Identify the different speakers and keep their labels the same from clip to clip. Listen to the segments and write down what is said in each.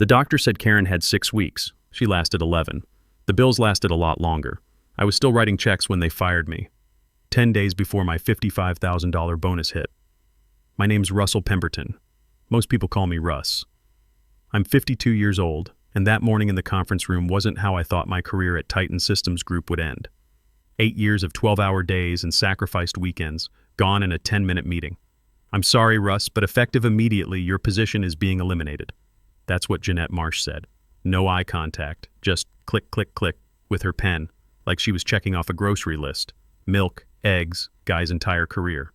Speaker 1: The doctor said Karen had 6 weeks. She lasted 11. The bills lasted a lot longer. I was still writing checks when they fired me. 10 days before my $55,000 bonus hit. My name's Russell Pemberton. Most people call me Russ. I'm 52 years old, and that morning in the conference room wasn't how I thought my career at Titan Systems Group would end. 8 years of 12-hour days and sacrificed weekends, gone in a 10-minute meeting. I'm sorry, Russ, but effective immediately, your position is being eliminated. That's what Jeanette Marsh said. No eye contact, just click, click, click with her pen, like she was checking off a grocery list. Milk, eggs, guy's entire career.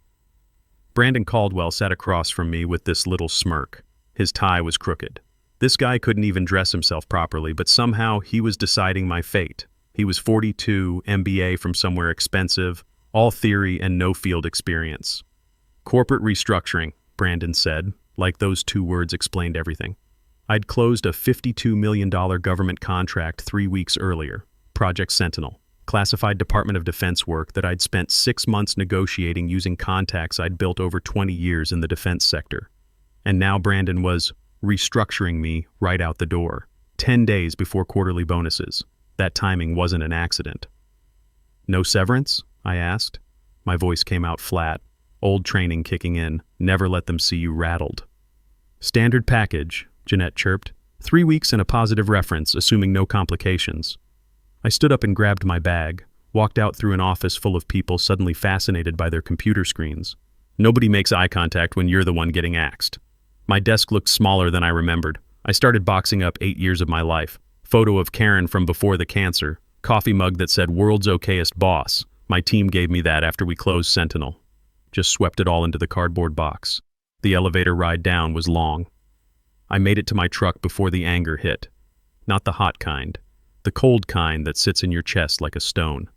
Speaker 1: Brandon Caldwell sat across from me with this little smirk. His tie was crooked. This guy couldn't even dress himself properly, but somehow he was deciding my fate. He was 42, MBA from somewhere expensive, all theory and no field experience. Corporate restructuring, Brandon said, like those 2 words explained everything. I'd closed a $52 million government contract 3 weeks earlier, Project Sentinel, classified Department of Defense work that I'd spent 6 months negotiating using contacts I'd built over 20 years in the defense sector. And now Brandon was restructuring me right out the door, 10 days before quarterly bonuses. That timing wasn't an accident. No severance? I asked. My voice came out flat, old training kicking in, never let them see you rattled. Standard package, Jeanette chirped. 3 weeks and a positive reference, assuming no complications. I stood up and grabbed my bag, walked out through an office full of people suddenly fascinated by their computer screens. Nobody makes eye contact when you're the one getting axed. My desk looked smaller than I remembered. I started boxing up 8 years of my life. Photo of Karen from before the cancer. Coffee mug that said world's okayest boss. My team gave me that after we closed Sentinel. Just swept it all into the cardboard box. The elevator ride down was long. I made it to my truck before the anger hit. Not the hot kind. The cold kind that sits in your chest like a stone.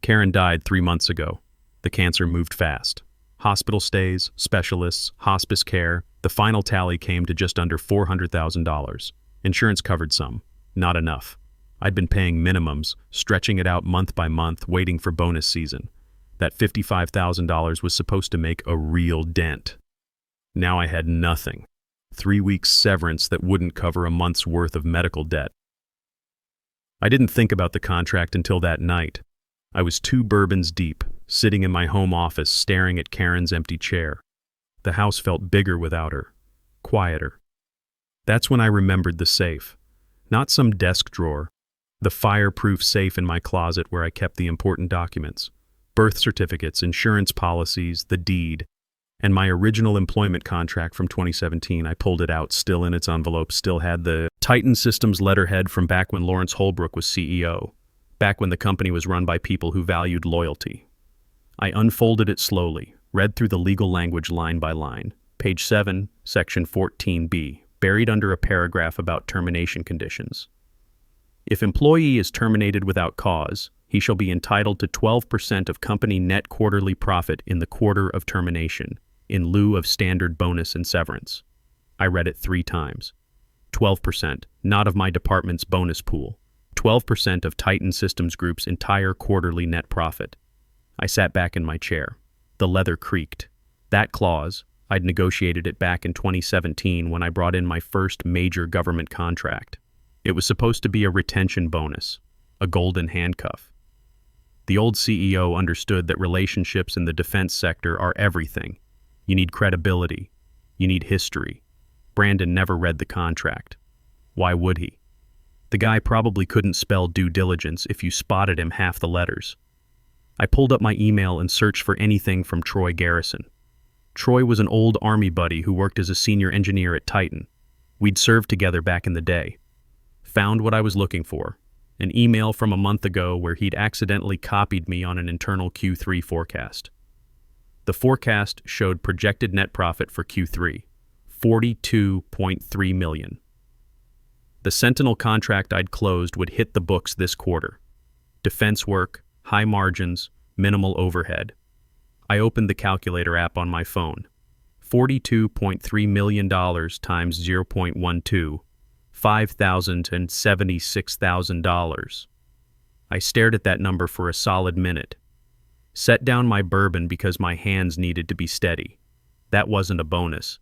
Speaker 1: Karen died 3 months ago. The cancer moved fast. Hospital stays, specialists, hospice care. The final tally came to just under $400,000. Insurance covered some. Not enough. I'd been paying minimums, stretching it out month by month, waiting for bonus season. That $55,000 was supposed to make a real dent. Now I had nothing. 3 weeks severance that wouldn't cover a month's worth of medical debt. I didn't think about the contract until that night. I was 2 bourbons deep, sitting in my home office staring at Karen's empty chair. The house felt bigger without her, quieter. That's when I remembered the safe. Not some desk drawer. The fireproof safe in my closet where I kept the important documents. Birth certificates, insurance policies, the deed, and my original employment contract from 2017. I pulled it out, still in its envelope, still had the Titan Systems letterhead from back when Lawrence Holbrook was CEO, back when the company was run by people who valued loyalty. I unfolded it slowly, read through the legal language line by line. Page 7, Section 14B, buried under a paragraph about termination conditions. If employee is terminated without cause, he shall be entitled to 12% of company net quarterly profit in the quarter of termination, in lieu of standard bonus and severance. I read it 3 times. 12%, not of my department's bonus pool. 12% of Titan Systems Group's entire quarterly net profit. I sat back in my chair. The leather creaked. That clause, I'd negotiated it back in 2017 when I brought in my first major government contract. It was supposed to be a retention bonus, a golden handcuff. The old CEO understood that relationships in the defense sector are everything. You need credibility. You need history. Brandon never read the contract. Why would he? The guy probably couldn't spell due diligence if you spotted him half the letters. I pulled up my email and searched for anything from Troy Garrison. Troy was an old Army buddy who worked as a senior engineer at Titan. We'd served together back in the day. Found what I was looking for. An email from a month ago where he'd accidentally copied me on an internal Q3 forecast. The forecast showed projected net profit for Q3, $42.3 million. The Sentinel contract I'd closed would hit the books this quarter. Defense work, high margins, minimal overhead. I opened the calculator app on my phone. $42.3 million times 0.12, $5,076,000. I stared at that number for a solid minute. Set down my bourbon because my hands needed to be steady. That wasn't a bonus.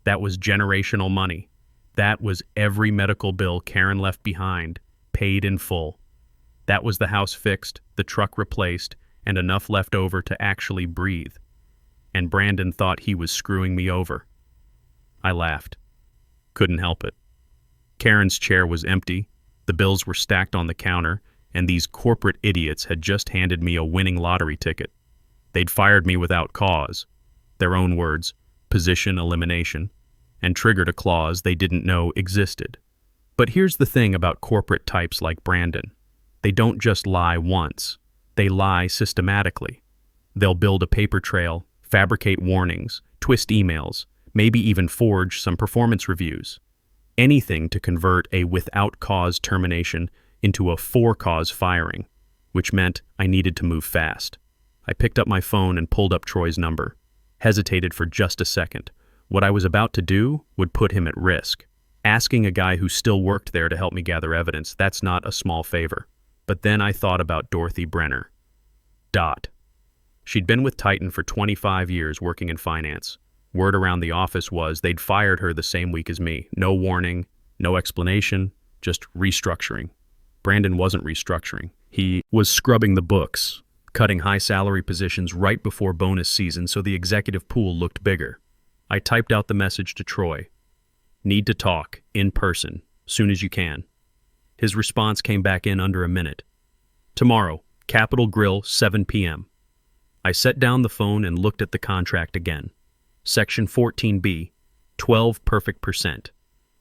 Speaker 1: That was generational money. That was every medical bill Karen left behind, paid in full. That was the house fixed, the truck replaced, and enough left over to actually breathe. And Brandon thought he was screwing me over. I laughed. Couldn't help it. Karen's chair was empty, the bills were stacked on the counter, and these corporate idiots had just handed me a winning lottery ticket. They'd fired me without cause. Their own words, position elimination, and triggered a clause they didn't know existed. But here's the thing about corporate types like Brandon. They don't just lie once. They lie systematically. They'll build a paper trail, fabricate warnings, twist emails, maybe even forge some performance reviews. Anything to convert a without cause termination into a for cause firing, which meant I needed to move fast. I picked up my phone and pulled up Troy's number. Hesitated for just a second. What I was about to do would put him at risk. Asking a guy who still worked there to help me gather evidence, that's not a small favor. But then I thought about Dorothy Brenner. She'd been with Titan for 25 years working in finance. Word around the office was they'd fired her the same week as me. No warning, no explanation, just restructuring. Brandon wasn't restructuring. He was scrubbing the books, cutting high salary positions right before bonus season so the executive pool looked bigger. I typed out the message to Troy. Need to talk, in person, soon as you can. His response came back in under a minute. Tomorrow, Capitol Grill, 7 p.m. I set down the phone and looked at the contract again. Section 14B, 12 perfect percent.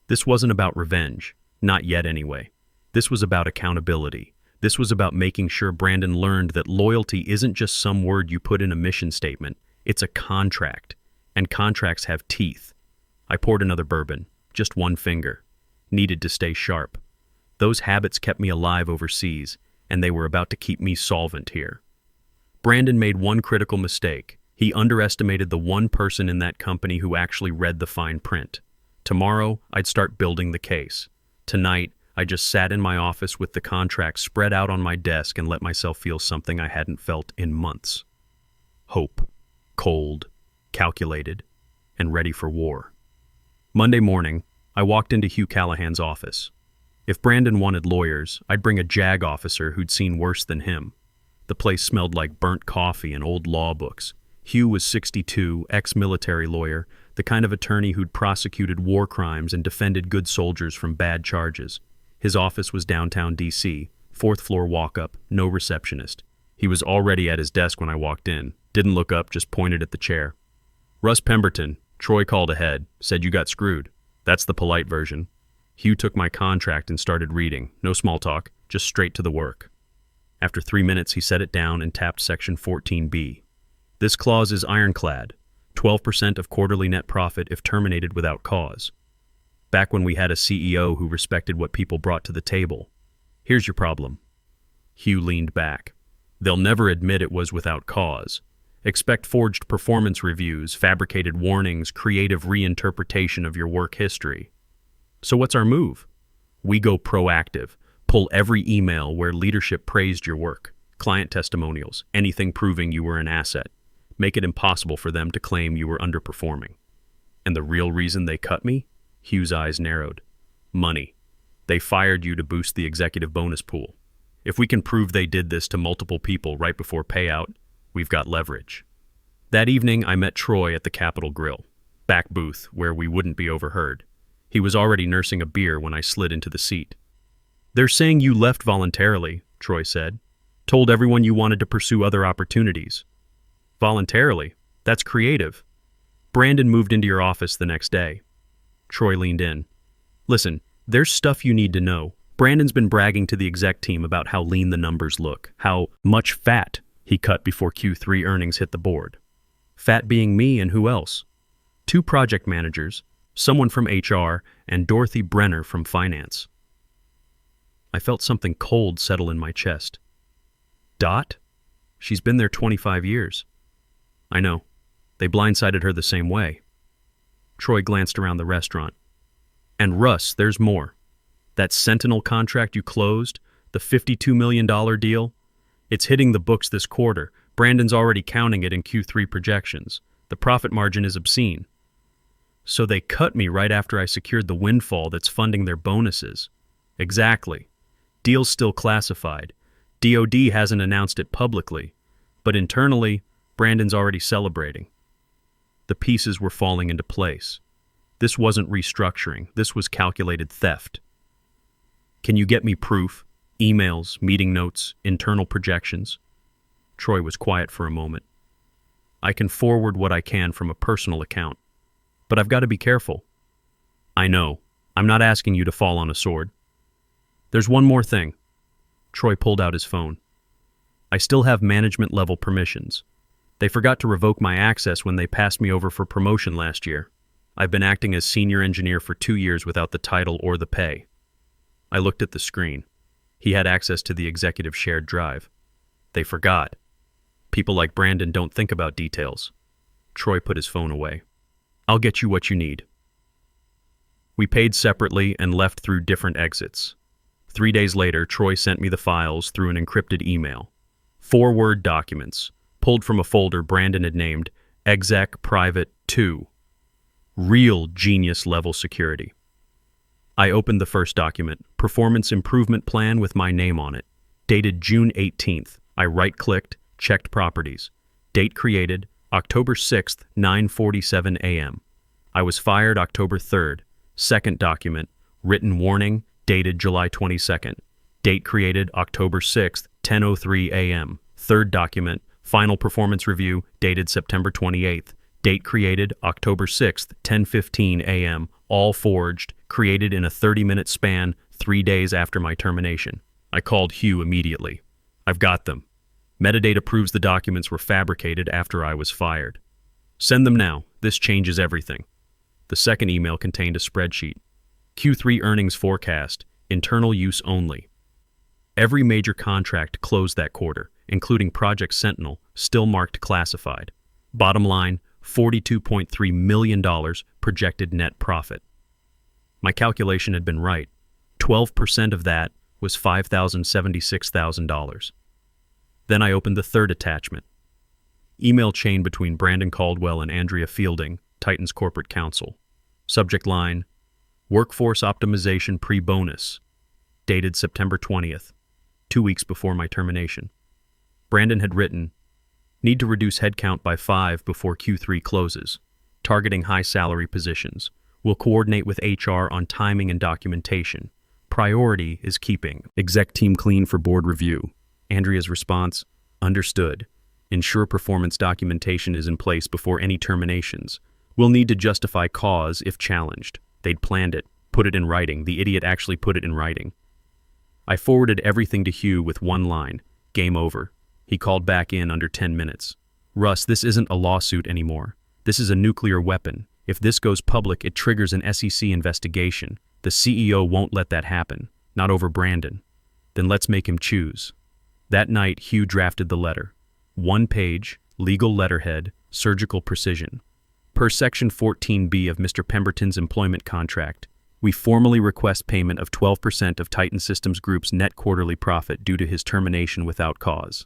Speaker 1: This wasn't about revenge, not yet anyway. This was about accountability. This was about making sure Brandon learned that loyalty isn't just some word you put in a mission statement. It's a contract, and contracts have teeth. I poured another bourbon, just one finger. Needed to stay sharp. Those habits kept me alive overseas, and they were about to keep me solvent here. Brandon made one critical mistake. He underestimated the one person in that company who actually read the fine print. Tomorrow, I'd start building the case. Tonight, I just sat in my office with the contract spread out on my desk and let myself feel something I hadn't felt in months. Hope. Cold, calculated, and ready for war. Monday morning, I walked into Hugh Callahan's office. If Brandon wanted lawyers, I'd bring a JAG officer who'd seen worse than him. The place smelled like burnt coffee and old law books. Hugh was 62, ex-military lawyer, the kind of attorney who'd prosecuted war crimes and defended good soldiers from bad charges. His office was downtown D.C., fourth-floor walk-up, no receptionist. He was already at his desk when I walked in, didn't look up, just pointed at the chair. Russ Pemberton, Troy called ahead, said you got screwed. That's the polite version. Hugh took my contract and started reading. No small talk, just straight to the work. After 3 minutes, he set it down and tapped Section 14B. This clause is ironclad, 12% of quarterly net profit if terminated without cause. Back when we had a CEO who respected what people brought to the table. Here's your problem. Hugh leaned back. They'll never admit it was without cause. Expect forged performance reviews, fabricated warnings, creative reinterpretation of your work history. So what's our move? We go proactive. Pull every email where leadership praised your work, client testimonials, anything proving you were an asset. Make it impossible for them to claim you were underperforming. And the real reason they cut me? Hugh's eyes narrowed. Money. They fired you to boost the executive bonus pool. If we can prove they did this to multiple people right before payout, we've got leverage. That evening, I met Troy at the Capitol Grill, back booth where we wouldn't be overheard. He was already nursing a beer when I slid into the seat. They're saying you left voluntarily, Troy said. Told everyone you wanted to pursue other opportunities. Voluntarily? That's creative. Brandon moved into your office the next day. Troy leaned in. Listen, there's stuff you need to know. Brandon's been bragging to the exec team about how lean the numbers look, how much fat he cut before Q3 earnings hit the board. Fat being me and who else? 2 project managers, someone from HR, and Dorothy Brenner from finance. I felt something cold settle in my chest. Dot? She's been there 25 years. I know. They blindsided her the same way. Troy glanced around the restaurant. And Russ, there's more. That Sentinel contract you closed, the $52 million deal, it's hitting the books this quarter. Brandon's already counting it in Q3 projections. The profit margin is obscene. So they cut me right after I secured the windfall that's funding their bonuses. Exactly. Deal's still classified. DoD hasn't announced it publicly, but internally, Brandon's already celebrating. The pieces were falling into place. This wasn't restructuring. This was calculated theft. Can you get me proof? Emails, meeting notes, internal projections? Troy was quiet for a moment. I can forward what I can from a personal account, but I've got to be careful. I know. I'm not asking you to fall on a sword. There's one more thing. Troy pulled out his phone. I still have management-level permissions. They forgot to revoke my access when they passed me over for promotion last year. I've been acting as senior engineer for 2 years without the title or the pay. I looked at the screen. He had access to the executive shared drive. They forgot. People like Brandon don't think about details. Troy put his phone away. I'll get you what you need. We paid separately and left through different exits. 3 days later, Troy sent me the files through an encrypted email. 4 Word documents, pulled from a folder Brandon had named Exec Private 2. Real genius-level security. I opened the first document, Performance Improvement Plan with my name on it. Dated June 18th. I right-clicked, checked properties. Date created, October 6th, 9:47 a.m. I was fired October 3rd. Second document, Written Warning, dated July 22nd. Date created, October 6th, 10:03 a.m. Third document, Final Performance Review, dated September 28th. Date created, October 6th, 10:15 a.m. All forged, created in a 30-minute span, 3 days after my termination. I called Hugh immediately. I've got them. Metadata proves the documents were fabricated after I was fired. Send them now. This changes everything. The second email contained a spreadsheet. Q3 earnings forecast, internal use only. Every major contract closed that quarter, including Project Sentinel, still marked classified. Bottom line, $42.3 million projected net profit. My calculation had been right. 12% of that was $5,076,000. Then I opened the third attachment. Email chain between Brandon Caldwell and Andrea Fielding, Titan's corporate counsel. Subject line, Workforce Optimization Pre-Bonus. Dated September 20th, 2 weeks before my termination. Brandon had written, need to reduce headcount by 5 before Q3 closes. Targeting high salary positions. Will coordinate with HR on timing and documentation. Priority is keeping exec team clean for board review. Andrea's response, understood. Ensure performance documentation is in place before any terminations. We'll need to justify cause if challenged. They'd planned it, put it in writing. The idiot actually put it in writing. I forwarded everything to Hugh with one line, game over. He called back in under 10 minutes. Russ, this isn't a lawsuit anymore. This is a nuclear weapon. If this goes public, it triggers an SEC investigation. The CEO won't let that happen. Not over Brandon. Then let's make him choose. That night, Hugh drafted the letter. 1 page, legal letterhead, surgical precision. Per Section 14B of Mr. Pemberton's employment contract, we formally request payment of 12% of Titan Systems Group's net quarterly profit due to his termination without cause.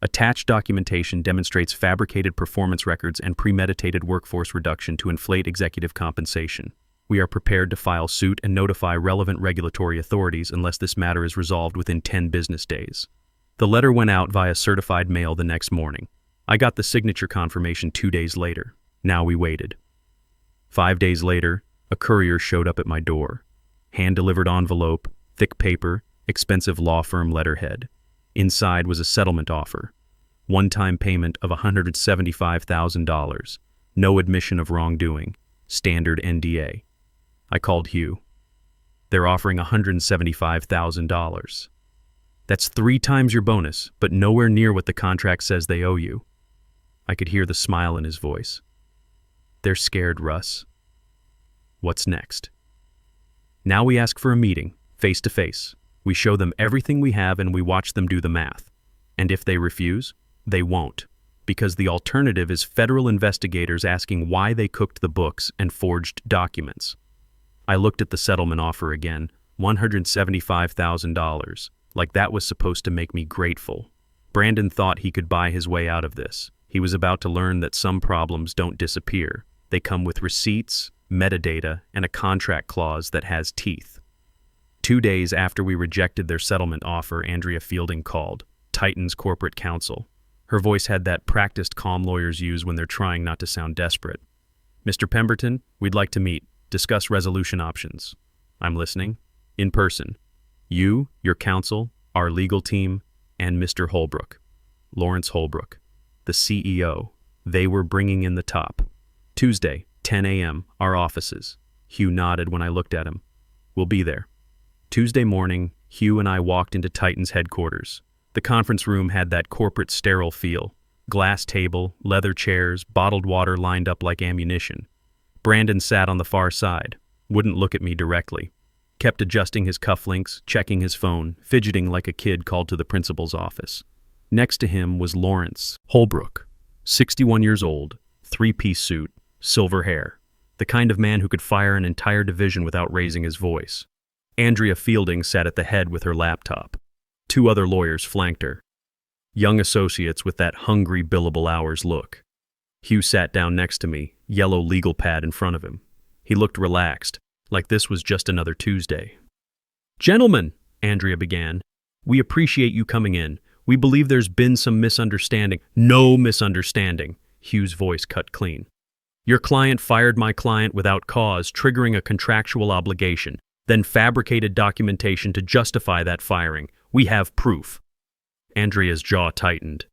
Speaker 1: Attached documentation demonstrates fabricated performance records and premeditated workforce reduction to inflate executive compensation. We are prepared to file suit and notify relevant regulatory authorities unless this matter is resolved within 10 business days. The letter went out via certified mail the next morning. I got the signature confirmation 2 days later. Now we waited. 5 days later, a courier showed up at my door. Hand-delivered envelope, thick paper, expensive law firm letterhead. Inside was a settlement offer. One-time payment of $175,000. No admission of wrongdoing. Standard NDA. I called Hugh. They're offering $175,000. That's 3 times your bonus, but nowhere near what the contract says they owe you. I could hear the smile in his voice. They're scared, Russ. What's next? Now we ask for a meeting, face to face. We show them everything we have and we watch them do the math. And if they refuse, they won't. Because the alternative is federal investigators asking why they cooked the books and forged documents. I looked at the settlement offer again, $175,000, like that was supposed to make me grateful. Brandon thought he could buy his way out of this. He was about to learn that some problems don't disappear. They come with receipts, metadata, and a contract clause that has teeth. 2 days after we rejected their settlement offer, Andrea Fielding called, Titan's corporate counsel. Her voice had that practiced calm lawyers use when they're trying not to sound desperate. "Mr. Pemberton, we'd like to meet, discuss resolution options." "I'm listening." "In person. You, your counsel, our legal team, and Mr. Holbrook." Lawrence Holbrook, the CEO. They were bringing in the top. "Tuesday, 10 a.m., our offices." Hugh nodded when I looked at him. "We'll be there." Tuesday morning, Hugh and I walked into Titan's headquarters. The conference room had that corporate sterile feel. Glass table, leather chairs, bottled water lined up like ammunition. Brandon sat on the far side, wouldn't look at me directly. Kept adjusting his cufflinks, checking his phone, fidgeting like a kid called to the principal's office. Next to him was Lawrence Holbrook, 61 years old, three-piece suit, silver hair. The kind of man who could fire an entire division without raising his voice. Andrea Fielding sat at the head with her laptop. 2 other lawyers flanked her. Young associates with that hungry billable hours look. Hugh sat down next to me, yellow legal pad in front of him. He looked relaxed, like this was just another Tuesday. "Gentlemen," Andrea began, "we appreciate you coming in. We believe there's been some misunderstanding." "No misunderstanding," Hugh's voice cut clean. "Your client fired my client without cause, triggering a contractual obligation, then fabricated documentation to justify that firing. We have proof." Andrea's jaw tightened.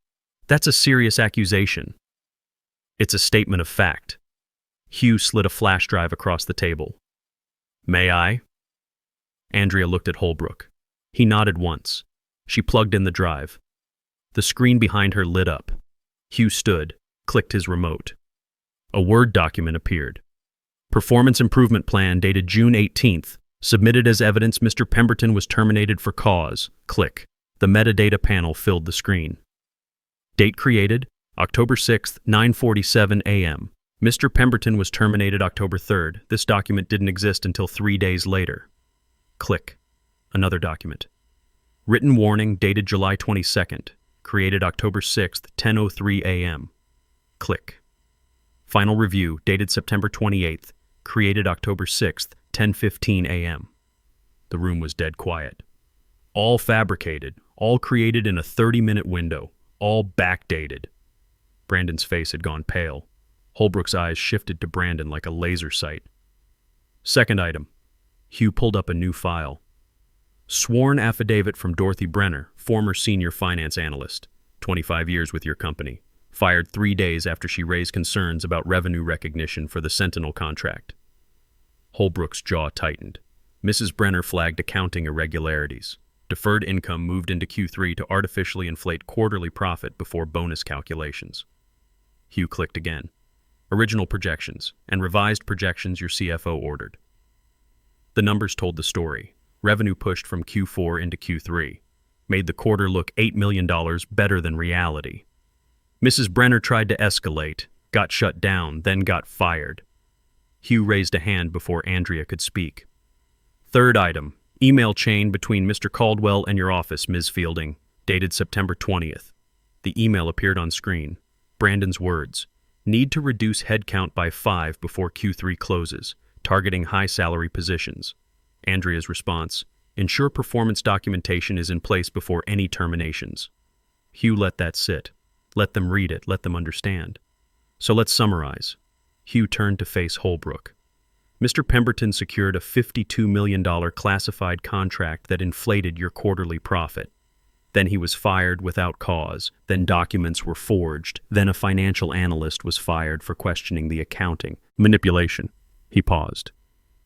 Speaker 1: "That's a serious accusation." "It's a statement of fact." Hugh slid a flash drive across the table. "May I?" Andrea looked at Holbrook. He nodded once. She plugged in the drive. The screen behind her lit up. Hugh stood, clicked his remote. A Word document appeared. "Performance Improvement Plan dated June 18th. Submitted as evidence Mr. Pemberton was terminated for cause." Click. The metadata panel filled the screen. Date created, October 6th, 9:47 a.m. Mr. Pemberton was terminated October 3rd. This document didn't exist until 3 days later. Click. Another document. Written warning dated July 22nd. Created October 6th, 10:03 a.m. Click. Final review dated September 28th. Created October 6th, 10:15 a.m. The room was dead quiet. All fabricated, all created in a 30-minute window, all backdated. Brandon's face had gone pale. Holbrook's eyes shifted to Brandon like a laser sight. Second item. Hugh pulled up a new file. Sworn affidavit from Dorothy Brenner, former senior finance analyst, 25 years with your company. Fired 3 days after she raised concerns about revenue recognition for the Sentinel contract. Holbrook's jaw tightened. Mrs. Brenner flagged accounting irregularities. Deferred income moved into Q3 to artificially inflate quarterly profit before bonus calculations. Hugh clicked again. Original projections and revised projections your CFO ordered. The numbers told the story. Revenue pushed from Q4 into Q3. Made the quarter look $8 million better than reality. Mrs. Brenner tried to escalate, got shut down, then got fired. Hugh raised a hand before Andrea could speak. Third item. Email chain between Mr. Caldwell and your office, Ms. Fielding, dated September 20th. The email appeared on screen. Brandon's words. Need to reduce headcount by 5 before Q3 closes, targeting high-salary positions. Andrea's response. Ensure performance documentation is in place before any terminations. Hugh let that sit. Let them read it, let them understand. So let's summarize. Hugh turned to face Holbrook. Mr. Pemberton secured a $52 million classified contract that inflated your quarterly profit. Then he was fired without cause. Then documents were forged. Then a financial analyst was fired for questioning the accounting. Manipulation. He paused.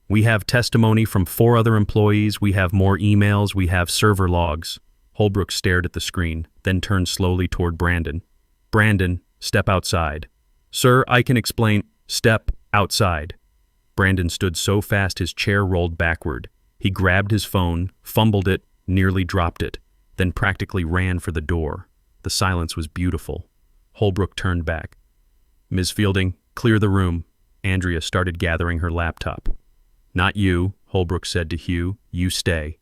Speaker 1: We have testimony from 4 other employees. We have more emails. We have server logs. Holbrook stared at the screen, then turned slowly toward Brandon. Brandon, step outside. Sir, I can explain. Step outside. Brandon stood so fast his chair rolled backward. He grabbed his phone, fumbled it, nearly dropped it, then practically ran for the door. The silence was beautiful. Holbrook turned back. Ms. Fielding, clear the room. Andrea started gathering her laptop. Not you, Holbrook said to Hugh. You stay.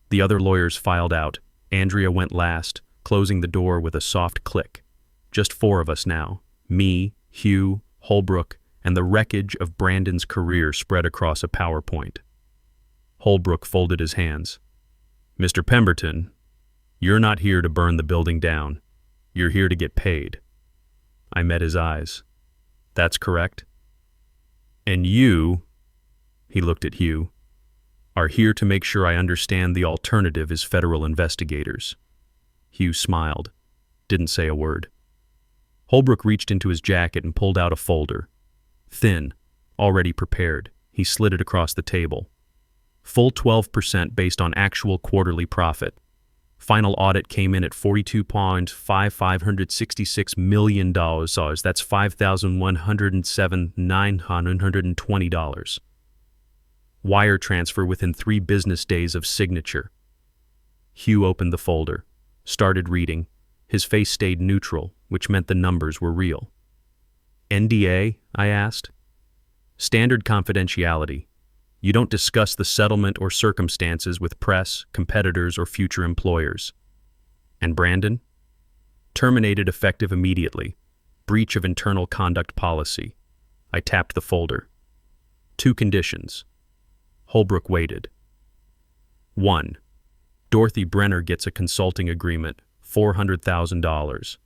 Speaker 1: The other lawyers filed out. Andrea went last, closing the door with a soft click. Just 4 of us now. Me, Hugh, Holbrook, and the wreckage of Brandon's career spread across a PowerPoint. Holbrook folded his hands. "Mr. Pemberton, you're not here to burn the building down. You're here to get paid." I met his eyes. "That's correct." "And you," he looked at Hugh, "are here to make sure I understand the alternative is federal investigators." Hugh smiled, didn't say a word. Holbrook reached into his jacket and pulled out a folder. Thin, already prepared, he slid it across the table. Full 12% based on actual quarterly profit. Final audit came in at $42.566 million. That's $5,107,920. Wire transfer within 3 business days of signature. Hugh opened the folder, started reading. His face stayed neutral, which meant the numbers were real. "NDA?" I asked. "Standard confidentiality. You don't discuss the settlement or circumstances with press, competitors, or future employers." "And Brandon?" "Terminated effective immediately. Breach of internal conduct policy." I tapped the folder. 2 conditions. Holbrook waited. 1. Dorothy Brenner gets a consulting agreement, $400,000.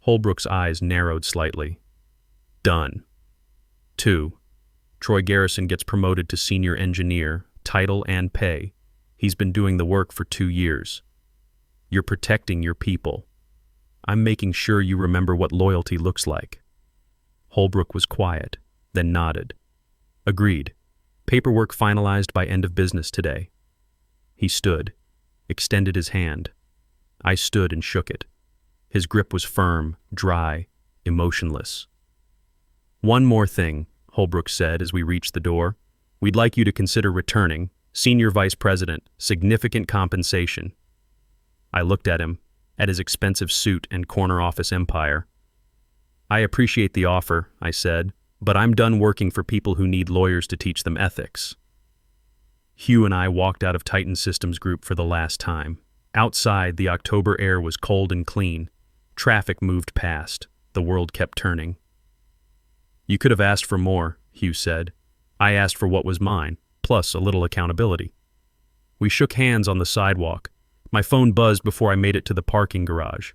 Speaker 1: Holbrook's eyes narrowed slightly. "Done." 2. Troy Garrison gets promoted to senior engineer, title and pay. He's been doing the work for 2 years. You're protecting your people. I'm making sure you remember what loyalty looks like. Holbrook was quiet, then nodded. "Agreed. Paperwork finalized by end of business today." He stood, extended his hand. I stood and shook it. His grip was firm, dry, emotionless. "One more thing," Holbrook said as we reached the door. "We'd like you to consider returning. Senior Vice President, significant compensation." I looked at him, at his expensive suit and corner office empire. "I appreciate the offer," I said, "but I'm done working for people who need lawyers to teach them ethics." Hugh and I walked out of Titan Systems Group for the last time. Outside, the October air was cold and clean. Traffic moved past. The world kept turning. "You could have asked for more," Hugh said. "I asked for what was mine, plus a little accountability." We shook hands on the sidewalk. My phone buzzed before I made it to the parking garage.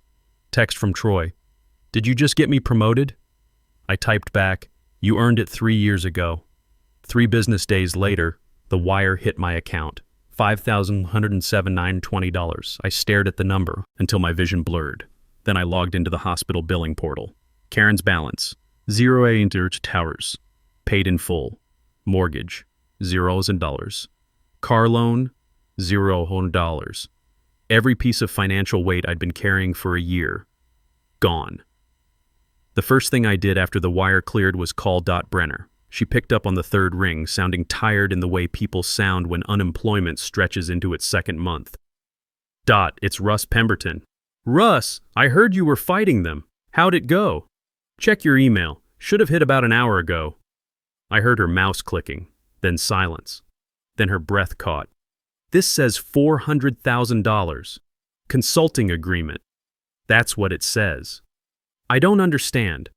Speaker 1: Text from Troy. "Did you just get me promoted?" I typed back, "You earned it 3 years ago." 3 business days later, the wire hit my account. $5,107,920. I stared at the number until my vision blurred. Then I logged into the hospital billing portal. Karen's balance, 0 towers. Paid in full. Mortgage, $0. Car loan, $0. Every piece of financial weight I'd been carrying for a year. Gone. The first thing I did after the wire cleared was call Brenner. She picked up on the 3rd ring, sounding tired in the way people sound when unemployment stretches into its 2nd month. "It's Russ Pemberton." "Russ, I heard you were fighting them. How'd it go?" "Check your email. Should have hit about an hour ago." I heard her mouse clicking, then silence. Then her breath caught. "This says $400,000. Consulting agreement. That's what it says." "I don't understand."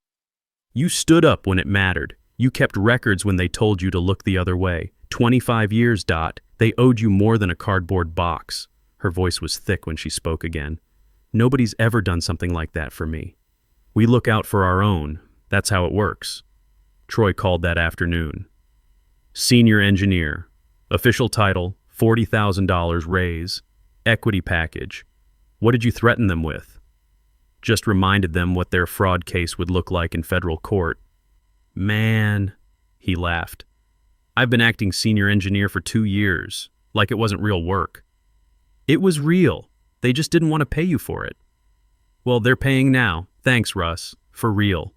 Speaker 1: "You stood up when it mattered. You kept records when they told you to look the other way. 25 years, They owed you more than a cardboard box." Her voice was thick when she spoke again. "Nobody's ever done something like that for me. We look out for our own. That's how it works." Troy called that afternoon. Senior engineer. Official title, $40,000 raise. Equity package. What did you threaten them with? Just reminded them what their fraud case would look like in federal court. "Man," he laughed. "I've been acting senior engineer for 2 years, like it wasn't real work." "It was real. They just didn't want to pay you for it." "Well, they're paying now. Thanks, Russ. For real."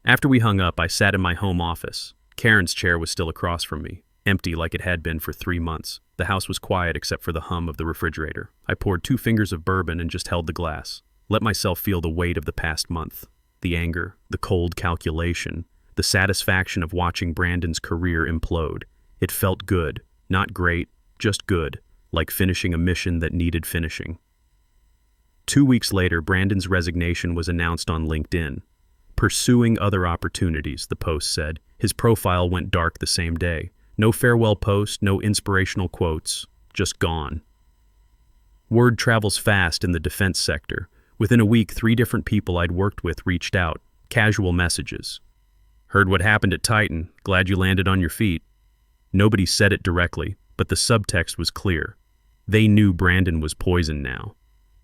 Speaker 1: After we hung up, I sat in my home office. Karen's chair was still across from me, empty like it had been for 3 months. The house was quiet except for the hum of the refrigerator. I poured 2 fingers of bourbon and just held the glass. Let myself feel the weight of the past month. The anger, the cold calculation, the satisfaction of watching Brandon's career implode. It felt good, not great, just good, like finishing a mission that needed finishing. 2 weeks later, Brandon's resignation was announced on LinkedIn. Pursuing other opportunities, the post said. His profile went dark the same day. No farewell post, no inspirational quotes, just gone. Word travels fast in the defense sector. Within a week, 3 different people I'd worked with reached out. Casual messages. Heard what happened at Titan. Glad you landed on your feet. Nobody said it directly, but the subtext was clear. They knew Brandon was poisoned now.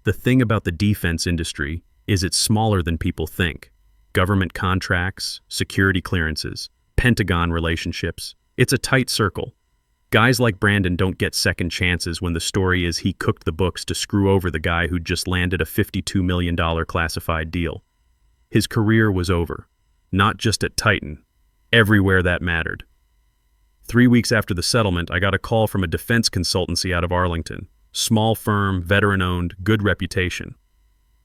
Speaker 1: The thing about the defense industry is it's smaller than people think. Government contracts, security clearances, Pentagon relationships. It's a tight circle. Guys like Brandon don't get second chances when the story is he cooked the books to screw over the guy who'd just landed a $52 million classified deal. His career was over. Not just at Titan. Everywhere that mattered. 3 weeks after the settlement, I got a call from a defense consultancy out of Arlington. Small firm, veteran-owned, good reputation.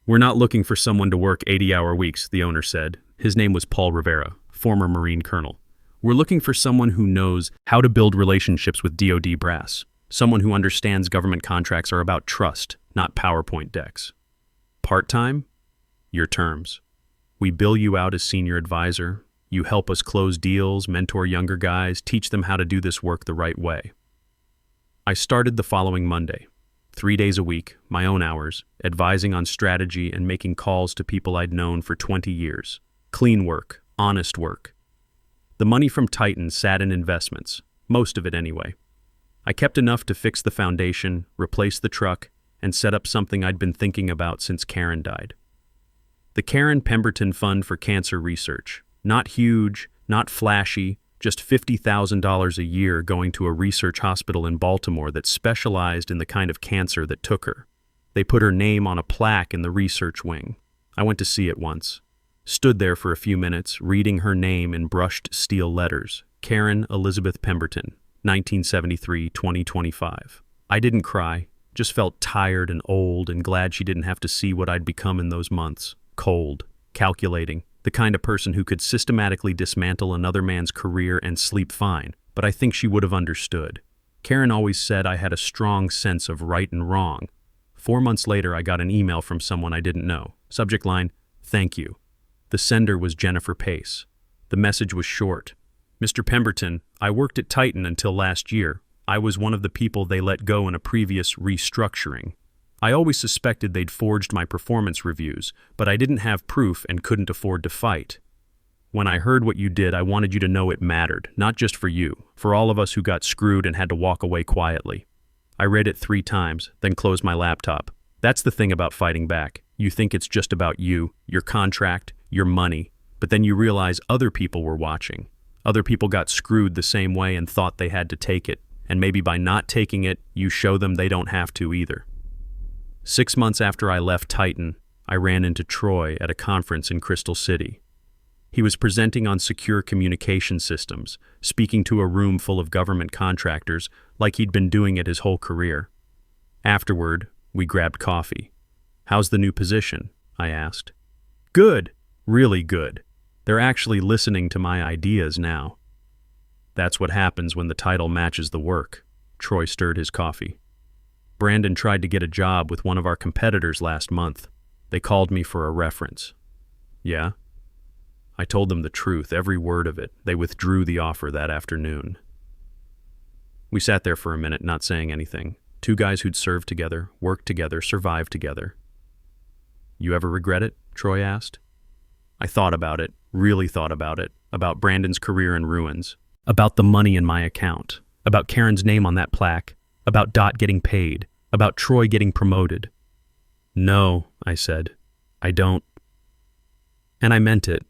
Speaker 1: We're not looking for someone to work 80-hour weeks, the owner said. His name was Paul Rivera, former Marine colonel. We're looking for someone who knows how to build relationships with DoD brass. Someone who understands government contracts are about trust, not PowerPoint decks. Part-time? Your terms. We bill you out as senior advisor. You help us close deals, mentor younger guys, teach them how to do this work the right way. I started the following Monday. 3 days a week, my own hours, advising on strategy and making calls to people I'd known for 20 years. Clean work, honest work. The money from Titan sat in investments, most of it anyway. I kept enough to fix the foundation, replace the truck, and set up something I'd been thinking about since Karen died. The Karen Pemberton Fund for Cancer Research. Not huge, not flashy, just $50,000 a year going to a research hospital in Baltimore that specialized in the kind of cancer that took her. They put her name on a plaque in the research wing. I went to see it once. Stood there for a few minutes, reading her name in brushed steel letters. Karen Elizabeth Pemberton, 1973-2025. I didn't cry, just felt tired and old and glad she didn't have to see what I'd become in those months. Cold, calculating, the kind of person who could systematically dismantle another man's career and sleep fine, but I think she would have understood. Karen always said I had a strong sense of right and wrong. 4 months later, I got an email from someone I didn't know. Subject line, "Thank you." The sender was Jennifer Pace. The message was short. "Mr. Pemberton, I worked at Titan until last year. I was one of the people they let go in a previous restructuring. I always suspected they'd forged my performance reviews, but I didn't have proof and couldn't afford to fight. When I heard what you did, I wanted you to know it mattered, not just for you, for all of us who got screwed and had to walk away quietly." I read it 3 times, then closed my laptop. That's the thing about fighting back. You think it's just about you, your contract, your money, but then you realize other people were watching. Other people got screwed the same way and thought they had to take it, and maybe by not taking it, you show them they don't have to either. 6 months after I left Titan, I ran into Troy at a conference in Crystal City. He was presenting on secure communication systems, speaking to a room full of government contractors like he'd been doing it his whole career. Afterward, we grabbed coffee. "How's the new position?" I asked. "Good, really good. They're actually listening to my ideas now." That's what happens when the title matches the work. Troy stirred his coffee. "Brandon tried to get a job with one of our competitors last month. They called me for a reference." "Yeah?" I told them the truth, every word of it. They withdrew the offer that afternoon. We sat there for a minute, not saying anything. 2 guys who'd served together, worked together, survived together. "You ever regret it?" Troy asked. I thought about it, really thought about it, about Brandon's career in ruins, about the money in my account, about Karen's name on that plaque, about Dot getting paid, about Troy getting promoted. "No," I said, "I don't." And I meant it.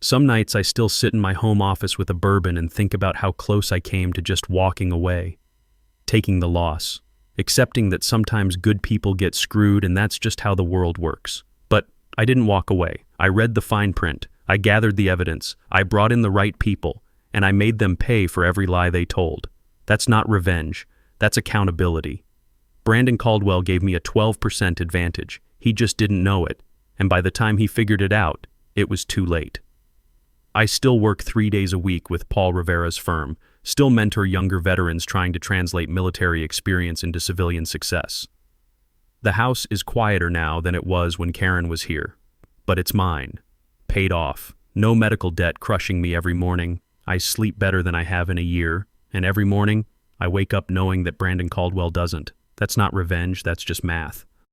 Speaker 1: Some nights I still sit in my home office with a bourbon and think about how close I came to just walking away, taking the loss, accepting that sometimes good people get screwed and that's just how the world works. But I didn't walk away. I read the fine print. I gathered the evidence. I brought in the right people, and I made them pay for every lie they told. That's not revenge. That's accountability. Brandon Caldwell gave me a 12% advantage. He just didn't know it, and by the time he figured it out, it was too late. I still work 3 days a week with Paul Rivera's firm, still mentor younger veterans trying to translate military experience into civilian success. The house is quieter now than it was when Karen was here, but it's mine. paid off. No medical debt crushing me every morning. I sleep better than I have in a year. And every morning, I wake up knowing that Brandon Caldwell doesn't. That's not revenge, that's just math.